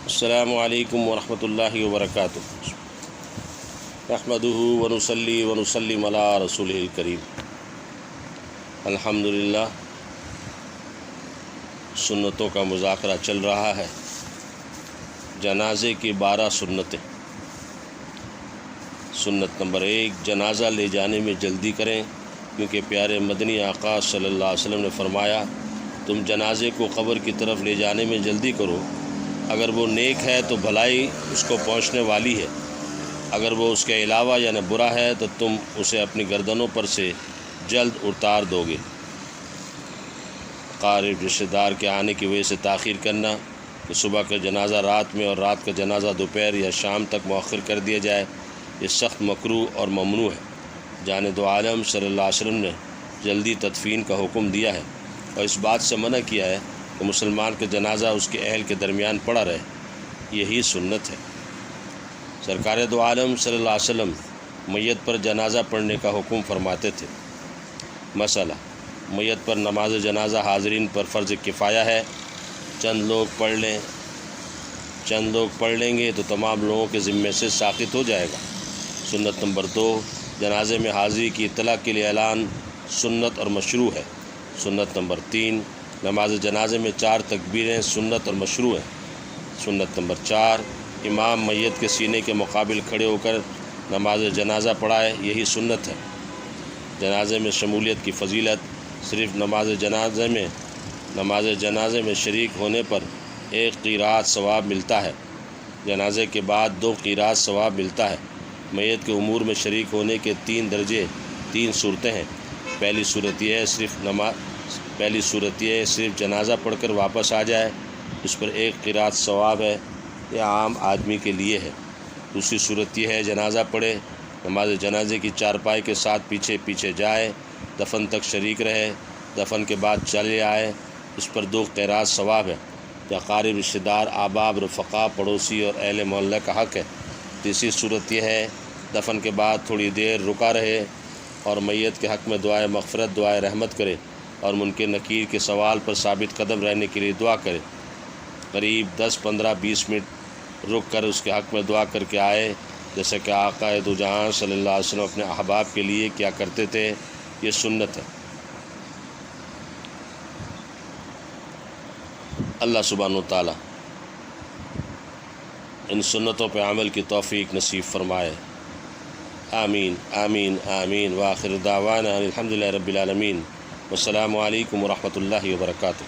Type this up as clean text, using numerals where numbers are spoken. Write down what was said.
السلام علیکم ورحمۃ اللہ وبرکاتہ۔ نحمدہ ونصلی ونسلم علی رسولہ الکریم۔ الحمدللہ، سنتوں کا مذاکرہ چل رہا ہے۔ جنازے کی 12 سنتیں۔ سنت نمبر 1، جنازہ لے جانے میں جلدی کریں، کیونکہ پیارے مدنی آقا صلی اللہ علیہ وسلم نے فرمایا، تم جنازے کو قبر کی طرف لے جانے میں جلدی کرو، اگر وہ نیک ہے تو بھلائی اس کو پہنچنے والی ہے، اگر وہ اس کے علاوہ یعنی برا ہے تو تم اسے اپنی گردنوں پر سے جلد اتار دو گے۔ قارب رشتہ دار کے آنے کی وجہ سے تاخیر کرنا، کہ صبح کا جنازہ رات میں اور رات کا جنازہ دوپہر یا شام تک مؤخر کر دیا جائے، یہ سخت مکروہ اور ممنوع ہے۔ جانب عالم صلی اللہ علیہ وسلم نے جلدی تدفین کا حکم دیا ہے اور اس بات سے منع کیا ہے کہ مسلمان کا جنازہ اس کے اہل کے درمیان پڑا رہے، یہی سنت ہے۔ سرکار دو عالم صلی اللہ علیہ وسلم میت پر جنازہ پڑھنے کا حکم فرماتے تھے۔ مسئلہ، میت پر نماز جنازہ حاضرین پر فرض کفایہ ہے، چند لوگ پڑھ لیں گے تو تمام لوگوں کے ذمے سے ساقط ہو جائے گا۔ سنت نمبر 2، جنازے میں حاضری کی اطلاع کے لیے اعلان سنت اور مشروع ہے۔ سنت نمبر 3، نماز جنازے میں 4 تکبیریں سنت اور مشروع ہیں۔ سنت نمبر 4، امام میت کے سینے کے مقابل کھڑے ہو کر نماز جنازہ پڑھائے، یہی سنت ہے۔ جنازے میں شمولیت کی فضیلت، صرف نماز جنازے میں شریک ہونے پر 1 قیراط ثواب ملتا ہے، جنازے کے بعد 2 قیراط ثواب ملتا ہے۔ میت کے امور میں شریک ہونے کے 3 درجے، 3 صورتیں ہیں۔ پہلی صورت یہ ہے صرف جنازہ پڑھ کر واپس آ جائے، اس پر 1 قیراط ثواب ہے، یہ عام آدمی کے لیے ہے۔ دوسری صورت یہ ہے جنازہ پڑھے، نماز جنازے کی چارپائی کے ساتھ پیچھے پیچھے جائے، دفن تک شریک رہے، دفن کے بعد چلے آئے، اس پر 2 قیراط ثواب ہے۔ یا قارب رشتہ دار، احباب، رفقا، پڑوسی اور اہل محلہ کا حق ہے۔ تیسری صورت یہ ہے دفن کے بعد تھوڑی دیر رکا رہے اور میت کے حق میں دعائے مغفرت، دعائے رحمت کرے اور منکر نکیر کے سوال پر ثابت قدم رہنے کے لیے دعا کرے۔ قریب 10، 15، 20 منٹ رک کر اس کے حق میں دعا کر کے آئے، جیسا کہ آقا دو جہاں صلی اللہ علیہ وسلم اپنے احباب کے لیے کیا کرتے تھے، یہ سنت ہے۔ اللہ سبحانہ وتعالی ان سنتوں پہ عمل کی توفیق نصیب فرمائے۔ آمین آمین آمین۔ وآخر دعوانا الحمدللہ رب العالمین۔ والسلام علیکم ورحمۃ اللہ وبرکاتہ۔